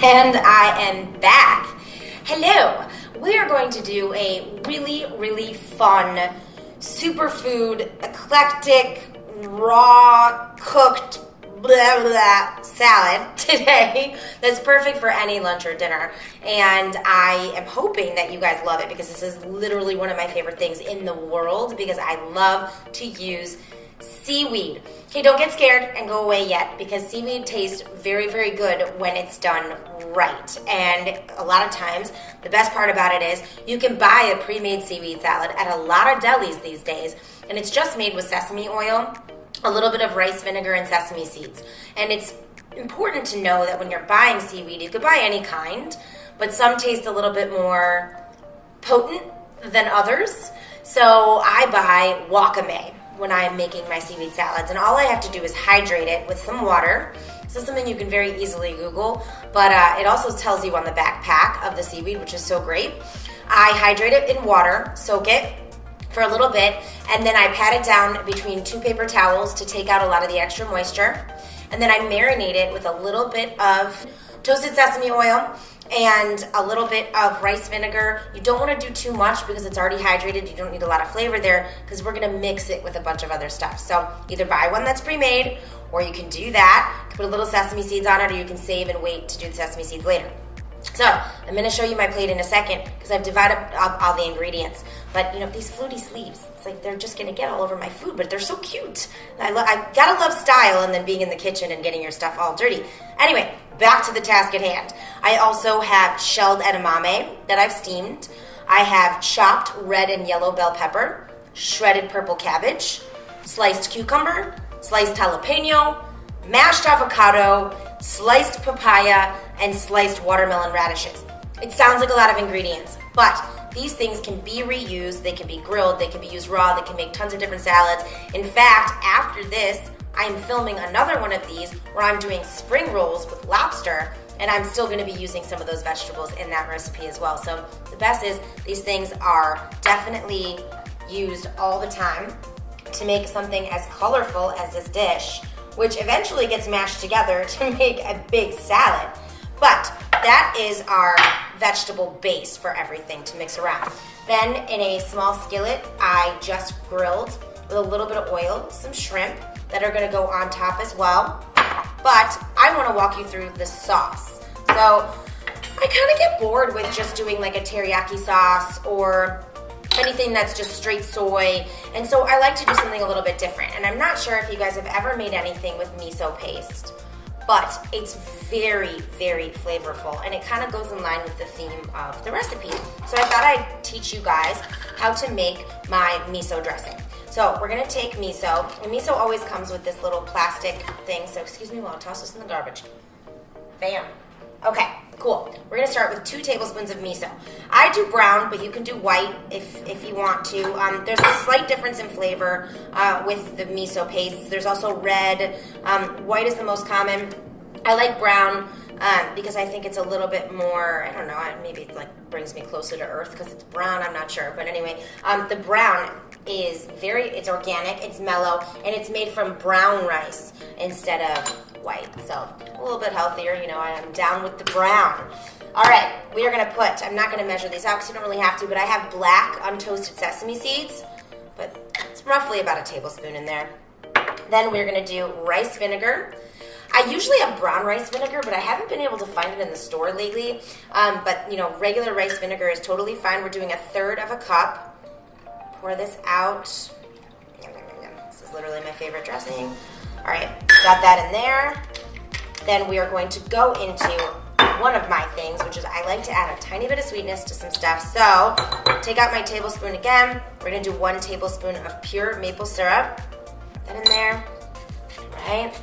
And I am back. Hello. We are going to do a really, really fun, superfood, eclectic, raw, cooked, blah, blah, salad today that's perfect for any lunch or dinner. And I am hoping that you guys love it because this is literally one of my favorite things in the world because I love to use seaweed. Okay, don't get scared and go away yet because seaweed tastes very, very good when it's done right. And a lot of times, the best part about it is you can buy a pre-made seaweed salad at a lot of delis these days, and it's just made with sesame oil, a little bit of rice vinegar, and sesame seeds. And it's important to know that when you're buying seaweed, you could buy any kind, but some taste a little bit more potent than others. So I buy wakame when I'm making my seaweed salads, and all I have to do is hydrate it with some water. This is something you can very easily Google, but it also tells you on the backpack of the seaweed, which is so great. I hydrate it in water, soak it for a little bit, and then I pat it down between 2 paper towels to take out a lot of the extra moisture, and then I marinate it with a little bit of toasted sesame oil and a little bit of rice vinegar. You don't want to do too much because it's already hydrated. You don't need a lot of flavor there because we're going to mix it with a bunch of other stuff. So either buy one that's pre-made or you can do that. You can put a little sesame seeds on it, or you can save and wait to do the sesame seeds later. So I'm going to show you my plate in a second because I've divided up all the ingredients. But you know, these floaty sleeves, it's like they're just going to get all over my food, but they're so cute. I gotta love style and then being in the kitchen and getting your stuff all dirty. Anyway, back to the task at hand. I also have shelled edamame that I've steamed. I have chopped red and yellow bell pepper, shredded purple cabbage, sliced cucumber, sliced jalapeno, mashed avocado, sliced papaya, and sliced watermelon radishes. It sounds like a lot of ingredients, but these things can be reused, they can be grilled, they can be used raw, they can make tons of different salads. In fact, after this, I'm filming another one of these where I'm doing spring rolls with lobster, and I'm still gonna be using some of those vegetables in that recipe as well. So the best is these things are definitely used all the time to make something as colorful as this dish, which eventually gets mashed together to make a big salad. But that is our vegetable base for everything to mix around. Then in a small skillet, I just grilled with a little bit of oil, some shrimp that are gonna go on top as well. But I wanna walk you through the sauce. So I kinda get bored with just doing like a teriyaki sauce or anything that's just straight soy. And so I like to do something a little bit different. And I'm not sure if you guys have ever made anything with miso paste, but it's very, very flavorful, and it kind of goes in line with the theme of the recipe. So I thought I'd teach you guys how to make my miso dressing. So we're gonna take miso, and miso always comes with this little plastic thing, so excuse me while I toss this in the garbage. Bam. Okay, cool. We're gonna start with 2 tablespoons of miso. I do brown, but you can do white if you want to. There's a slight difference in flavor with the miso paste. There's also red. White is the most common. I like brown because I think it's a little bit more, I don't know, maybe it like brings me closer to earth because it's brown, I'm not sure. But anyway, the brown is it's organic, it's mellow, and it's made from brown rice instead of white. So a little bit healthier, you know, I'm down with the brown. All right, we are gonna I'm not gonna measure these out because you don't really have to, but I have black untoasted sesame seeds, but it's roughly about a tablespoon in there. Then we're gonna do rice vinegar. I usually have brown rice vinegar, but I haven't been able to find it in the store lately. But you know, regular rice vinegar is totally fine. We're doing 1/3 of a cup. Pour this out. This is literally my favorite dressing. All right, got that in there. Then we are going to go into one of my things, which is I like to add a tiny bit of sweetness to some stuff. So take out my tablespoon again. We're gonna do 1 tablespoon of pure maple syrup. Put that in there, all right?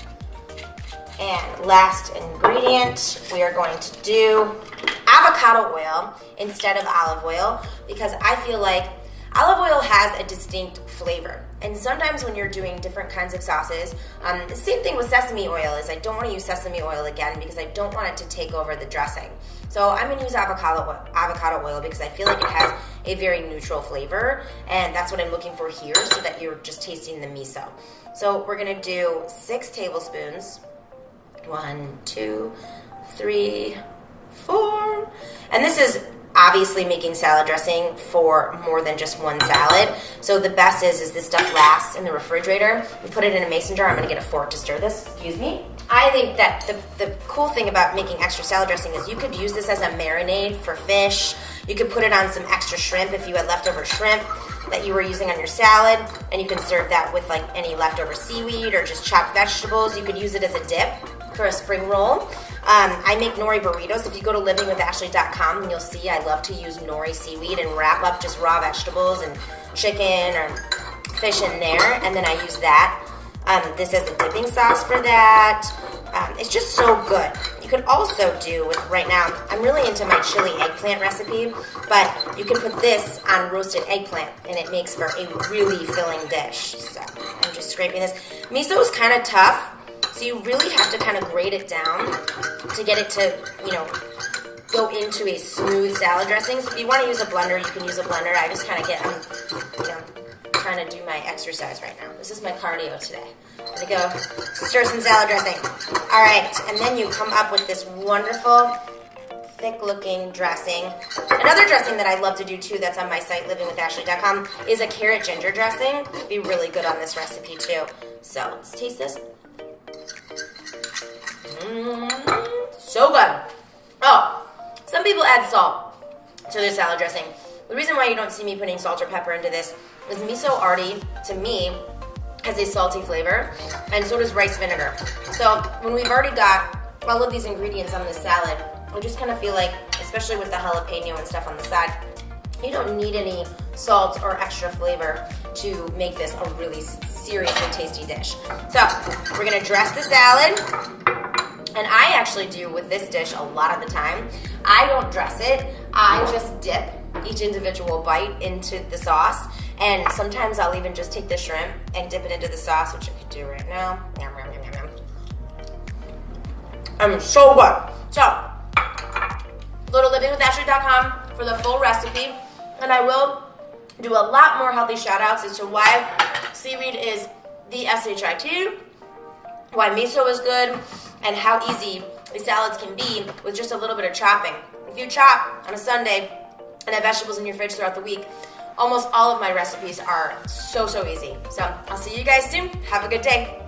And last ingredient, we are going to do avocado oil instead of olive oil because I feel like olive oil has a distinct flavor. And sometimes when you're doing different kinds of sauces, the same thing with sesame oil is I don't want to use sesame oil again because I don't want it to take over the dressing. So I'm going to use avocado oil because I feel like it has a very neutral flavor, and that's what I'm looking for here so that you're just tasting the miso. So we're going to do 6 tablespoons. 1, 2, 3, 4. And this is obviously making salad dressing for more than just one salad. So the best is this stuff lasts in the refrigerator. We put it in a mason jar. I'm gonna get a fork to stir this, excuse me. I think that the cool thing about making extra salad dressing is you could use this as a marinade for fish. You could put it on some extra shrimp if you had leftover shrimp that you were using on your salad, and you can serve that with like any leftover seaweed or just chopped vegetables. You could use it as a dip for a spring roll. I make nori burritos. If you go to livingwithashley.com, you'll see I love to use nori seaweed and wrap up just raw vegetables and chicken or fish in there, and then I use that. This as a dipping sauce for that. It's just so good. You could also do with, right now, I'm really into my chili eggplant recipe, but you can put this on roasted eggplant, and it makes for a really filling dish. So I'm just scraping this. Miso is kind of tough, so you really have to kind of grate it down to get it to, go into a smooth salad dressing. So if you want to use a blender, you can use a blender. I just kind of get, trying to do my exercise right now. This is my cardio today. I'm gonna go stir some salad dressing. All right, and then you come up with this wonderful, thick-looking dressing. Another dressing that I love to do too, that's on my site, livingwithashley.com, is a carrot ginger dressing. It'd be really good on this recipe too. So let's taste this. So good. Oh, some people add salt to their salad dressing. The reason why you don't see me putting salt or pepper into this is miso already, to me, has a salty flavor, and so does rice vinegar. So when we've already got all of these ingredients on this salad, I just kind of feel like, especially with the jalapeno and stuff on the side, you don't need any salt or extra flavor to make this a really seriously tasty dish. So we're gonna dress the salad, and I actually do with this dish a lot of the time. I don't dress it, I just dip each individual bite into the sauce, and sometimes I'll even just take the shrimp and dip it into the sauce, which I could do right now. Yum, yum, yum, yum, yum. So good. So, go to livingwithashley.com for the full recipe, and I will do a lot more healthy shout-outs as to why seaweed is the SHIT, why miso is good, and how easy these salads can be with just a little bit of chopping. If you chop on a Sunday and have vegetables in your fridge throughout the week, almost all of my recipes are so easy. So I'll see you guys soon. Have a good day.